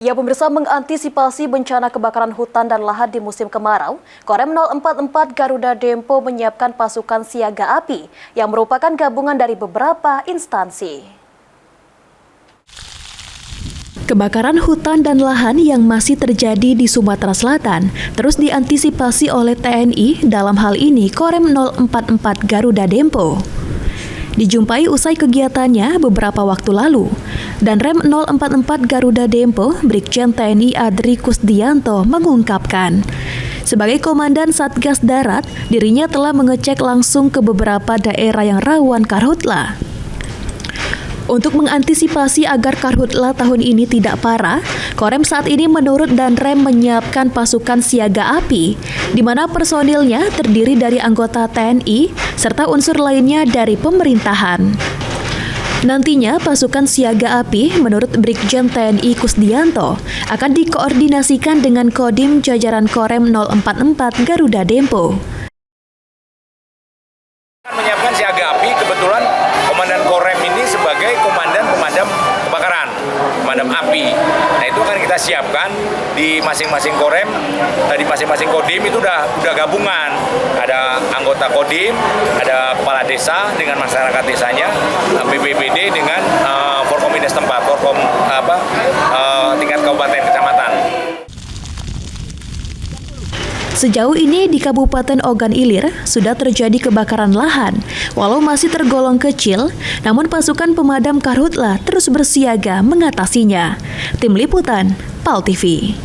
Ya, pemirsa, mengantisipasi bencana kebakaran hutan dan lahan di musim kemarau, Korem 044 Garuda Dempo menyiapkan pasukan siaga api yang merupakan gabungan dari beberapa instansi. Kebakaran hutan dan lahan yang masih terjadi di Sumatera Selatan terus diantisipasi oleh TNI, dalam hal ini Korem 044 Garuda Dempo. Dijumpai usai kegiatannya beberapa waktu lalu, dan Rem 044 Garuda Dempo, Brigjen TNI Adri Kusdianto mengungkapkan, sebagai Komandan Satgas Darat, dirinya telah mengecek langsung ke beberapa daerah yang rawan karhutla. Untuk mengantisipasi agar karhutla tahun ini tidak parah, Korem saat ini menurut Danrem menyiapkan pasukan siaga api, di mana personilnya terdiri dari anggota TNI serta unsur lainnya dari pemerintahan. Nantinya pasukan siaga api menurut Brigjen TNI Kusdianto akan dikoordinasikan dengan Kodim jajaran Korem 044 Garuda Dempo. Menyiapkan siaga api, kebetulan Komandan Korem ini sebagai komandan pemadam kebakaran, pemadam api. Nah, itu kan kita siapkan di masing-masing Korem, di masing-masing Kodim itu udah gabungan. Ada anggota Kodim, ada kepala desa dengan masyarakat desanya, BPBD dengan Forkominda setempat, tingkat kabupaten kecamatan. Sejauh ini di Kabupaten Ogan Ilir sudah terjadi kebakaran lahan. Walau masih tergolong kecil, namun pasukan pemadam karhutla terus bersiaga mengatasinya. Tim Liputan, PAL TV.